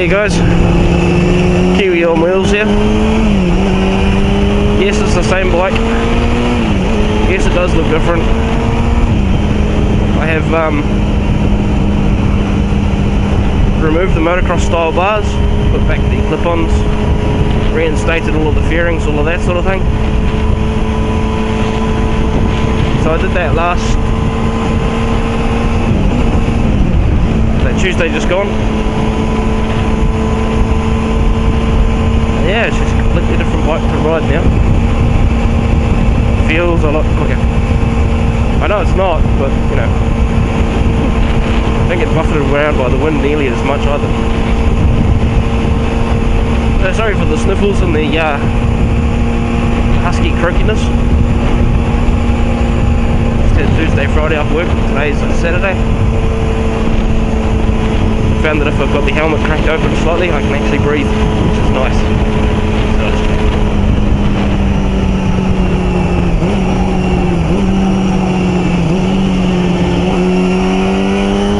Hey guys, Kiwi on wheels here. Yes, it's the same bike. Yes, it does look different. I have removed the motocross style bars, put back the clip-ons, reinstated all of the fairings, all of that sort of thing. So I did that that Tuesday just gone. Yeah, it's just a completely different bike to ride now. Feels a lot quicker. I know it's not, but you know, don't get buffeted around by the wind nearly as much either. So sorry for the sniffles and the husky croakiness. It's Tuesday, Friday off work. Today's Saturday. Found that if I've got the helmet cracked open slightly, I can actually breathe, which is nice.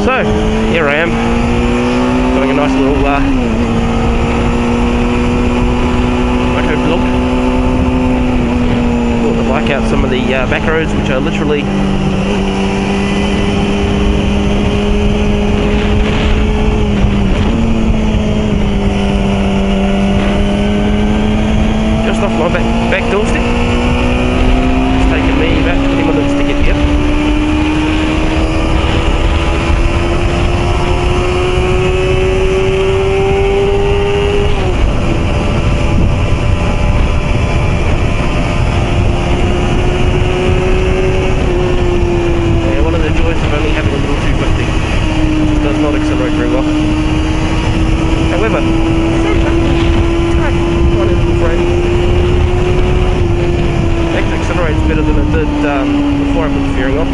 So, here I am, doing a nice little moto vlog. Brought the bike out some of the back roads, which are literally just off my back doorstep. It's taken me about 20 minutes to get here. Better than it did before I put the fairing on.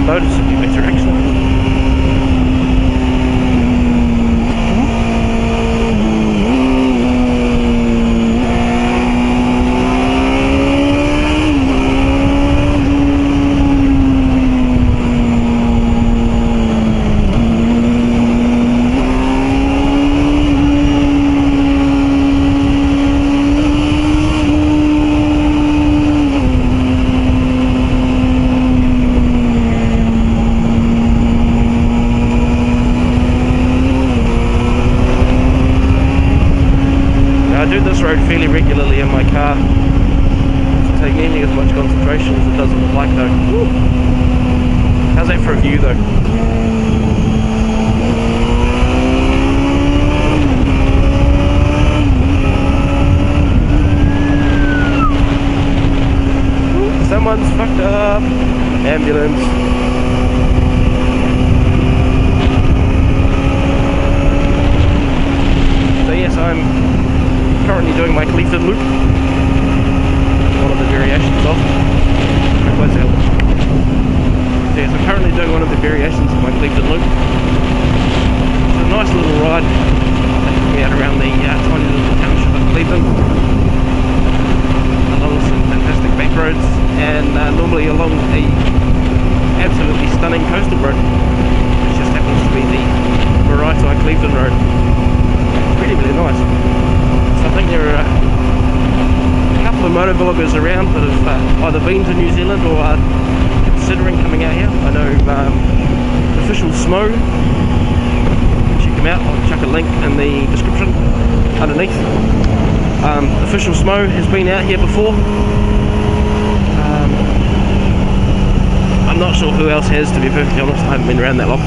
Noticeably better actually. I do this road fairly regularly in my car. It doesn't take nearly as much concentration as it does on the bike though. Woo. How's that for a view though? Someone's fucked up. Ambulance. So yes, I'm currently doing my Clifton loop. One of the variations of. Where's the helmet? So yes, I'm currently doing one of the variations of my Clifton loop. It's a nice little ride. Taking me out around the tiny little township of Clifton, along some fantastic back roads, and normally along a absolutely stunning coastal road, which just happens to be the Maraetai Clifton Road. It's really, really nice. I think there are a couple of motovloggers around that have either been to New Zealand or are considering coming out here. I know Official Smo, check him out, I'll chuck a link in the description underneath. Official Smo has been out here before. I'm not sure who else has, to be perfectly honest. I haven't been around that long.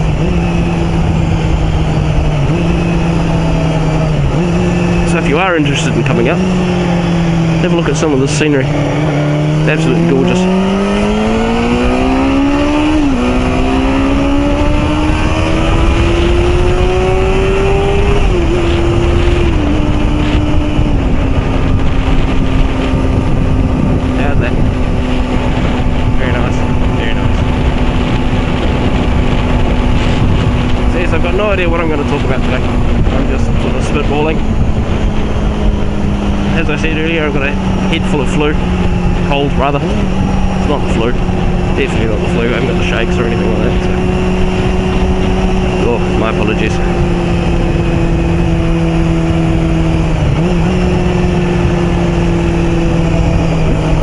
So if you are interested in coming up, have a look at some of the scenery. It's absolutely gorgeous. How's that? Very nice, very nice. So yes, I've got no idea what I'm going to talk about today. I'm just sort of spitballing. As I said earlier, I've got a head full of flu. Cold, rather. It's not the flu. Definitely not the flu. I haven't got the shakes or anything like that. So. Oh, my apologies.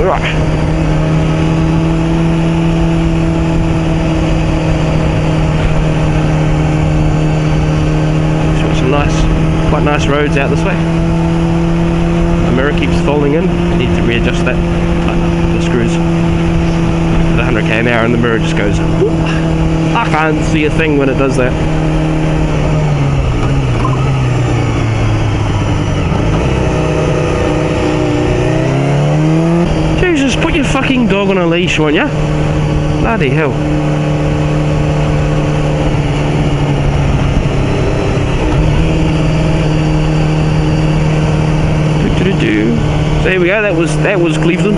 Right. Quite nice roads out this way. The mirror keeps falling in. I need to readjust that. The screws at 100k an hour and the mirror just goes whoop. I can't see a thing when it does that. Jesus, put your fucking dog on a leash, won't ya? Bloody hell. So here we go, that was Cleveland.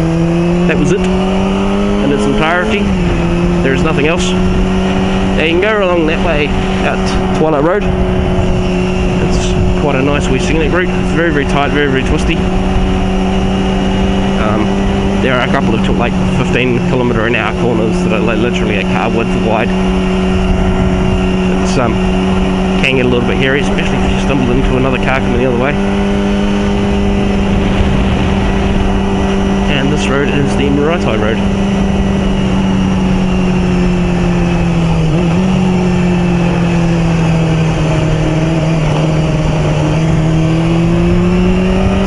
That was it in its entirety. There's nothing else. Now you can go along that way out Twilight Road. It's quite a nice wee scenic route. It's very, very tight, very, very twisty. There are a couple of like 15km/h corners that are like literally a car width wide. It's can get a little bit hairy, especially if you stumble into another car coming the other way. And this road is the Maraetai Road.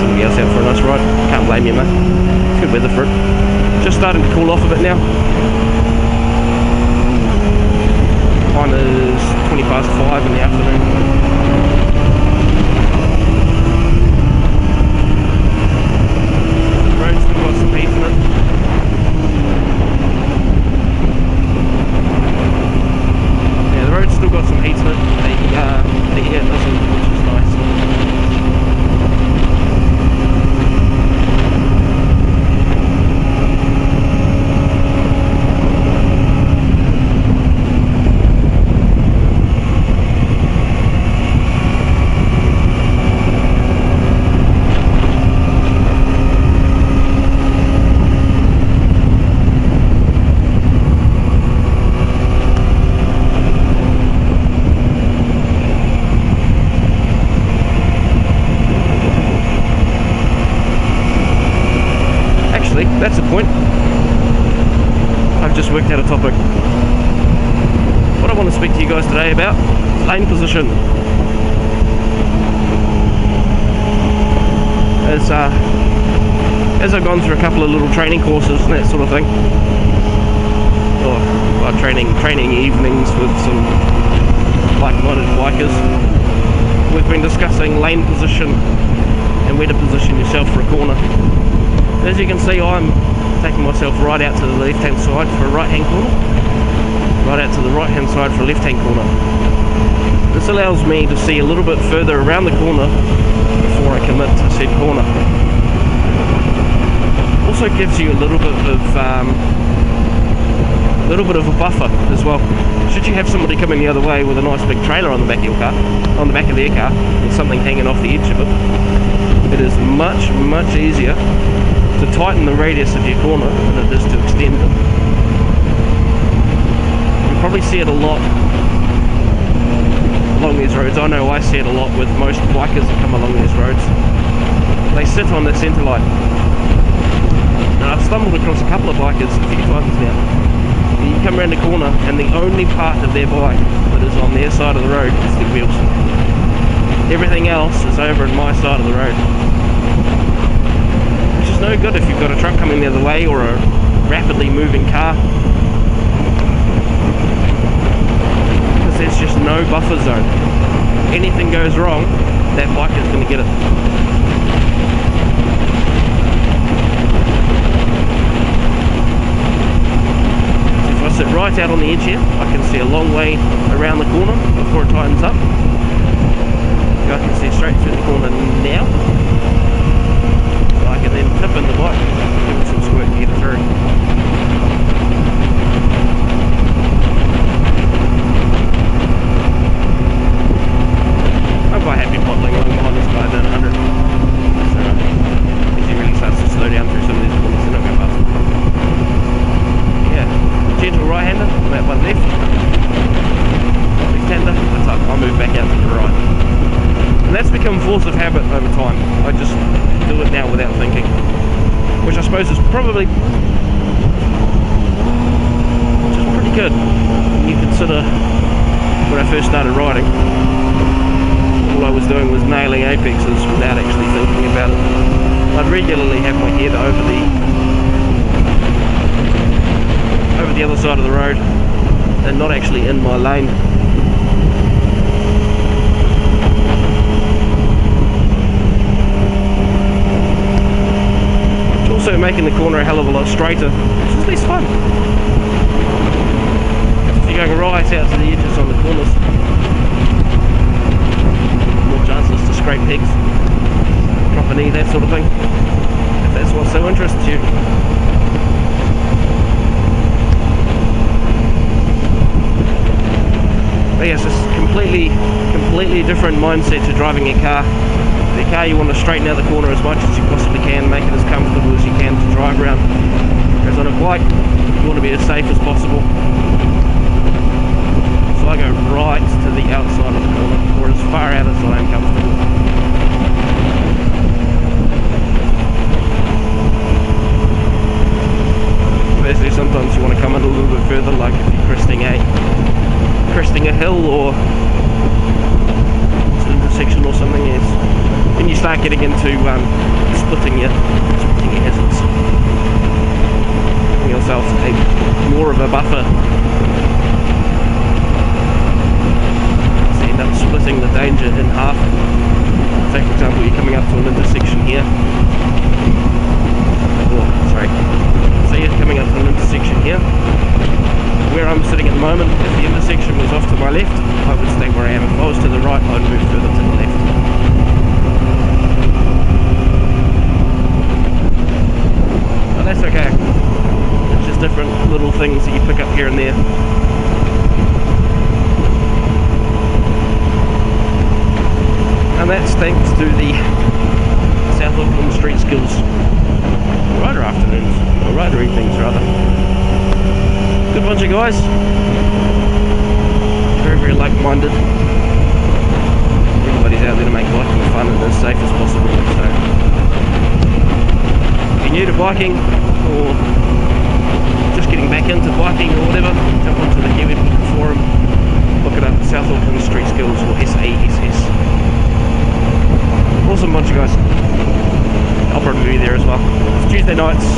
Somebody else out for a nice ride. Can't blame you, mate. It's good weather for it. Just starting to cool off a bit now. Time is 5:20 in the afternoon. That's the point. I've just worked out a topic. What I want to speak to you guys today about is lane position. As I've gone through a couple of little training courses and that sort of thing, or training evenings with some like-minded bikers, we've been discussing lane position and where to position yourself for a corner. As you can see, I'm taking myself right out to the left-hand side for a right-hand corner, right out to the right-hand side for a left-hand corner. This allows me to see a little bit further around the corner before I commit to said corner. Also gives you a little bit of a buffer as well. Should you have somebody coming the other way with a nice big trailer on the back of your car, on the back of their car, with something hanging off the edge of it, it is much, much easier to tighten the radius of your corner than it is to extend it. You probably see it a lot along these roads. I know I see it a lot with most bikers that come along these roads. They sit on the centre line. And I've stumbled across a couple of bikers a few times now. You come around the corner and the only part of their bike that is on their side of the road is the wheels. Everything else is over on my side of the road. Which is no good if you've got a truck coming the other way or a rapidly moving car. Because there's just no buffer zone. Anything goes wrong, that biker's going to get it. If I sit right out on the edge here, I can see a long way around the corner before it tightens up. I can see straight through the corner now. So I can then tip in the bike, give it some squirt and get it through. I'm quite happy modelling along behind this guy down 100. So if he really starts to slow down through some of these corners, then I'll go past him. Yeah, gentle right-hander, about one left. Left-hander, that's up. force of habit over time. I just do it now without thinking, which I suppose is probably just pretty good when you consider when I first started riding, all I was doing was nailing apexes without actually thinking about it. I'd regularly have my head over the other side of the road and not actually in my lane. It's also making the corner a hell of a lot straighter, which is less fun. If you're going right out to the edges on the corners, more chances to scrape pegs, drop a knee, that sort of thing, if that's what so interests you. But yes, it's completely different mindset to driving a car. The car, you want to straighten out the corner as much as you possibly can, make it as comfortable as you can to drive around. Whereas on a bike, you want to be as safe as possible. So I go right to the outside of the corner, or as far out as I am comfortable. Firstly, sometimes you want to come in a little bit further, like if you're cresting a hill or it's an intersection or something. Yes, when you start getting into splitting your hazards, giving yourself more of a buffer, so you end up splitting the danger in half. Say for example you're coming up to an intersection here, so you're coming up to an intersection here. Where I'm sitting at the moment, if the intersection was off to my left, I would stay where I am. If I was to the right, I'd move further to the left. But that's okay. It's just different little things that you pick up here and there. And that's thanks to the South Auckland Street Skills rider afternoons, or rider evenings rather. Good bunch of guys, very, very like-minded. Everybody's out there to make biking fun and as safe as possible. So, if you're new to biking or just getting back into biking or whatever, jump onto the Kiwi forum, look it up, South Auckland Street Skills, or SASS. Awesome bunch of guys. I'll probably be there as well. It's Tuesday nights.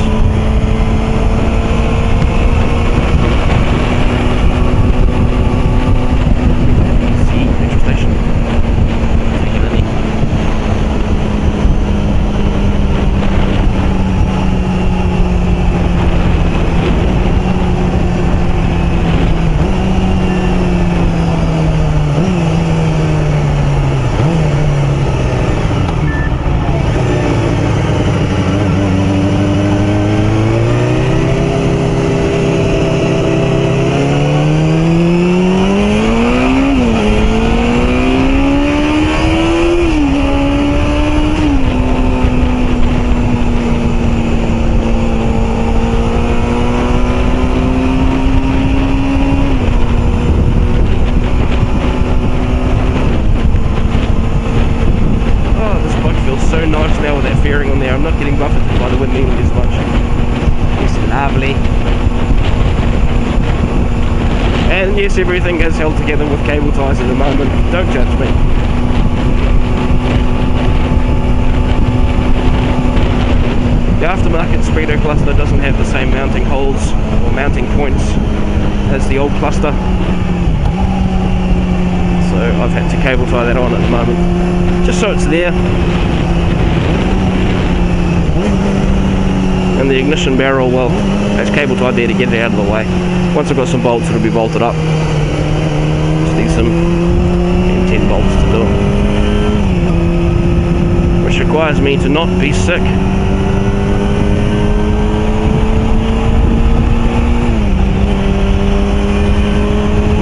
And yes, everything is held together with cable ties at the moment. Don't judge me. The aftermarket speedo cluster doesn't have the same mounting holes or mounting points as the old cluster, so I've had to cable tie that on at the moment, just so it's there. And the ignition barrel, well, it's cable tied there to get it out of the way. Once I've got some bolts, it'll be bolted up. Just need some 10 bolts to do it, which requires me to not be sick.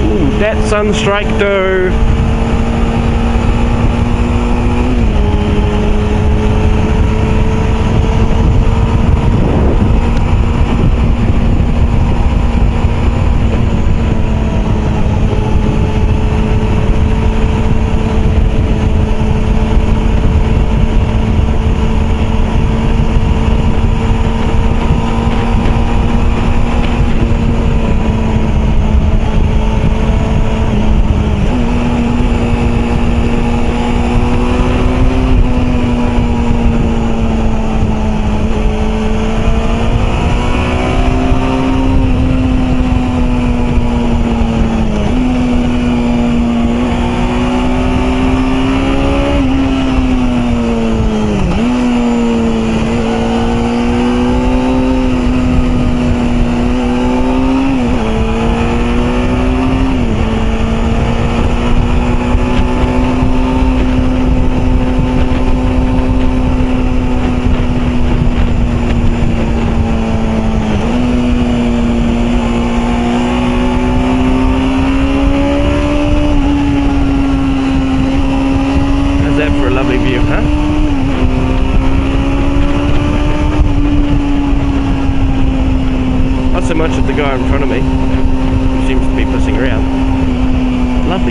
Ooh, that sunstrike though.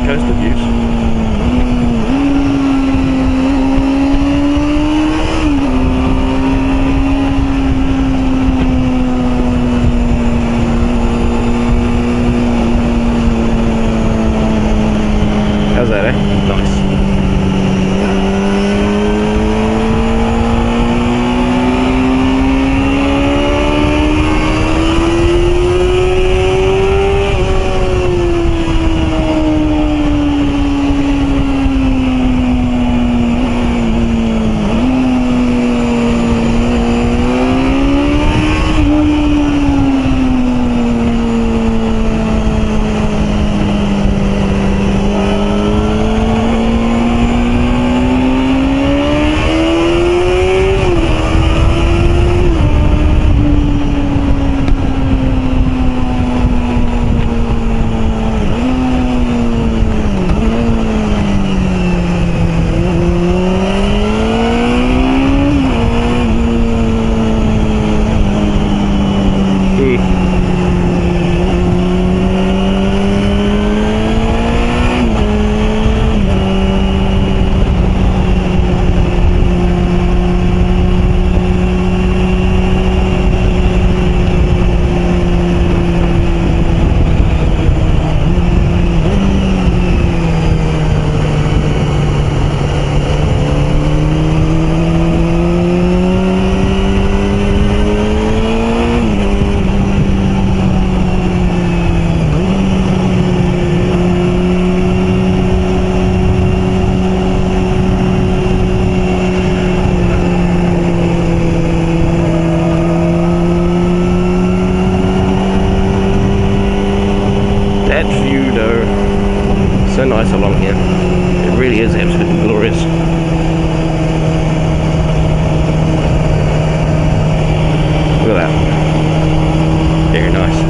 lovely coastal views. How's that, eh? Nice. So nice along here. It really is absolutely glorious. Look at that. Very nice.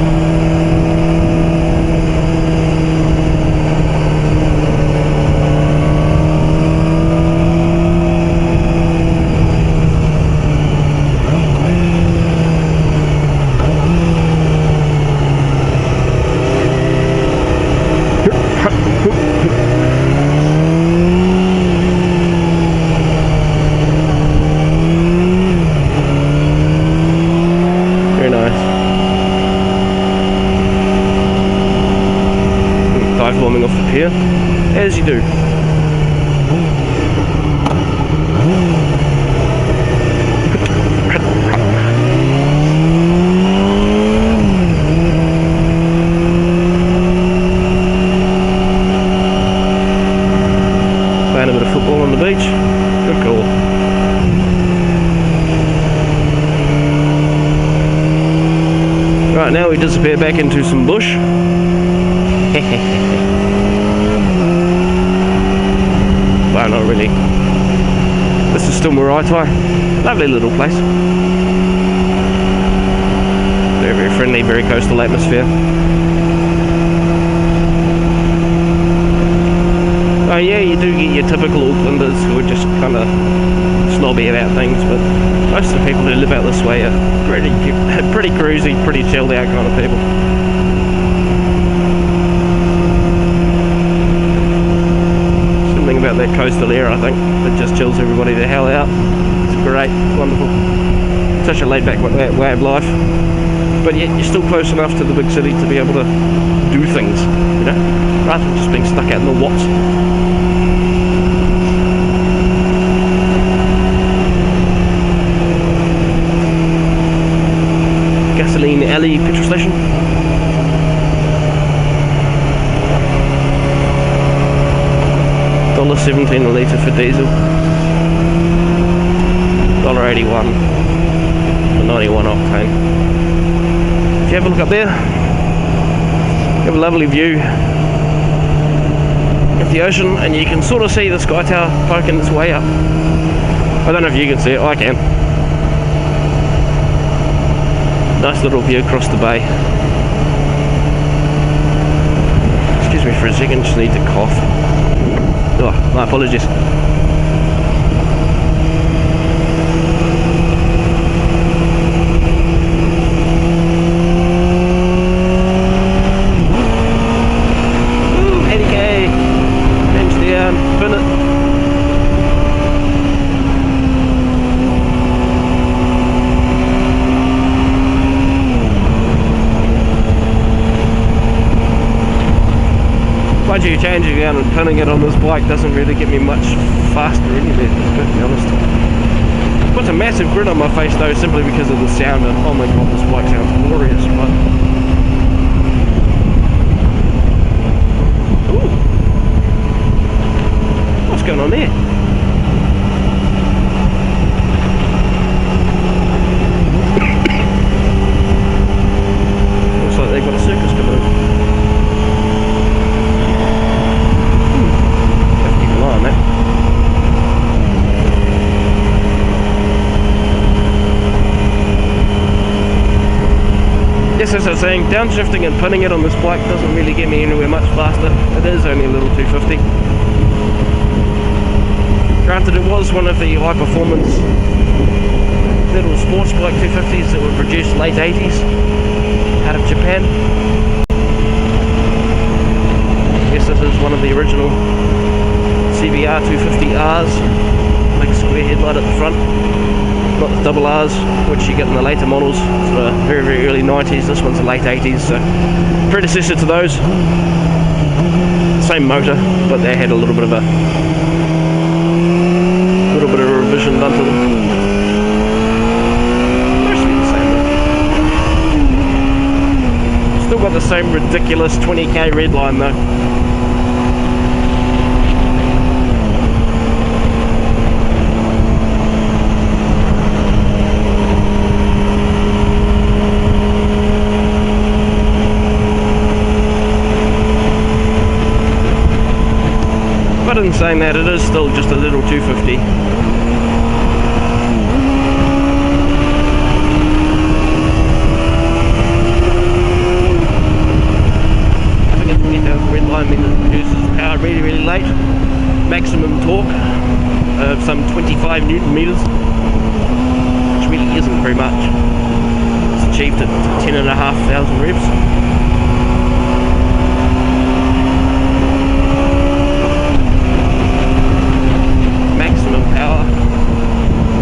Very nice. Dive bombing off the pier, as you do. Playing a bit of football on the beach. Good call. Right, now we disappear back into some bush. Well, not really. This is still Maraetai. Lovely little place. Very, very friendly, very coastal atmosphere. Oh yeah, you do get your typical Aucklanders who are just kind of snobby about things, but most of the people who live out this way are pretty cruisy, pretty chilled out kind of people. Something about that coastal air, I think, that just chills everybody the hell out. It's great, wonderful. Such a laid back way of life, but yet you're still close enough to the big city to be able to do things, you know, rather than just being stuck out in the wats. Gasoline alley petrol station. $1.17 a litre for diesel. $1.81 for 91 octane. If you have a look up there, you have a lovely view of the ocean, and you can sort of see the sky tower poking its way up. I don't know if you can see it, I can. Nice little view across the bay. Excuse me for a second, just need to cough. Oh, my apologies. Ooh, 80k. Budgie changing out and pinning it on this bike doesn't really get me much faster anywhere, to be honest. Puts a massive grin on my face though, simply because of the sound, and oh my god, this bike sounds glorious, but ooh, what's going on there? Looks like they've got a circus coming. Have to keep an eye on that. Yes, as I was saying, downshifting and pinning it on this bike doesn't really get me anywhere much faster. It is only a little 250. Granted, it was one of the high performance little sports bike 250s that were produced late 80s out of Japan. Yes, this is one of the original CBR 250Rs, big square headlight at the front. Not the double R's, which you get in the later models, sort of very, very early 90s. This one's the late 80s, so predecessor to those. Same motor, but they had a little bit of a revision done to them. Mostly the same though. Still got the same ridiculous 20k red line though. But in saying that, it is still just a little 250. I think it's 20,000 red line means it produces power really, really late. Maximum torque of some 25 Newton meters, which really isn't very much. It's achieved at 10,500 revs.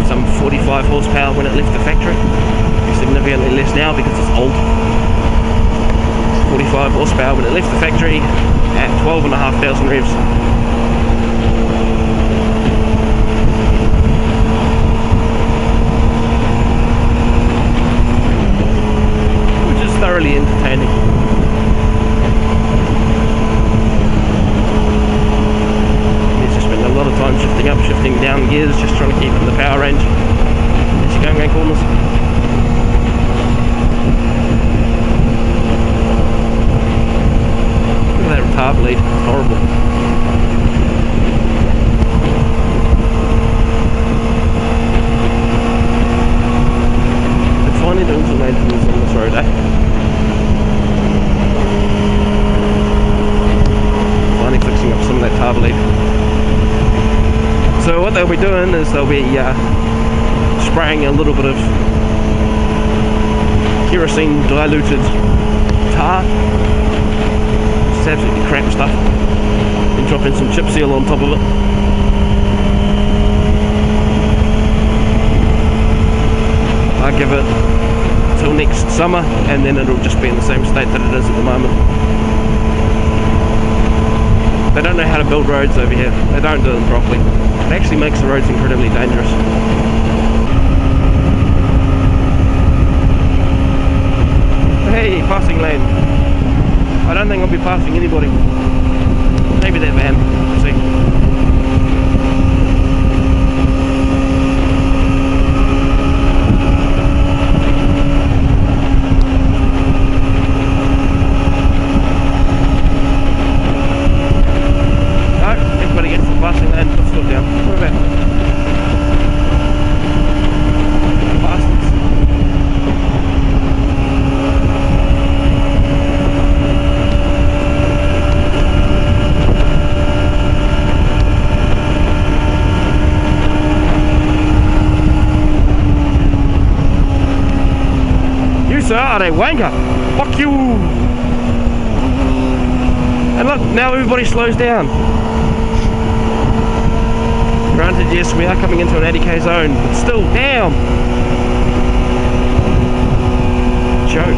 Some 45 horsepower when it left the factory. Significantly less now because it's old. 45 horsepower when it left the factory at 12,500 revs. Which is thoroughly entertaining. A lot of time shifting up, shifting down gears, just trying to keep in the power range as you're going around corners. Look at that retard bleed, it's horrible. They're finally doing some maintenance on this road, Finally fixing up some of that tar bleed. So what they'll be doing is they'll be spraying a little bit of kerosene diluted tar. It's absolutely crap stuff. And dropping some chip seal on top of it. I'll give it till next summer and then it'll just be in the same state that it is at the moment. They don't know how to build roads over here. They don't do them properly. It actually makes the roads incredibly dangerous. Hey, passing lane. I don't think I'll be passing anybody. Maybe that van. We'll see. Passing lane, let's slow down. What about bastards? You sir are a wanker. Fuck you. And look, now everybody slows down. Granted, yes, we are coming into an 80k zone, but still, damn! Joke.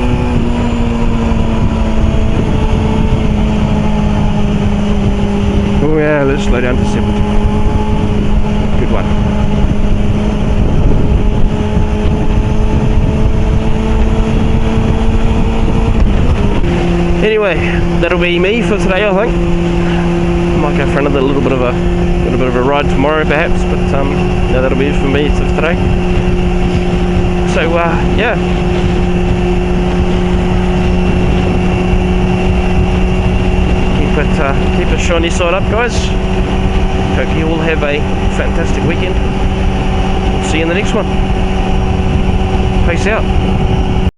reverse, slow down to 70. Good one. Anyway, that'll be me for today, I think. Might go for another little bit of a ride tomorrow, perhaps, but no, that'll be it for me for today. So yeah. Keep a shiny side up, guys. Hope you all have a fantastic weekend. See you in the next one. Peace out.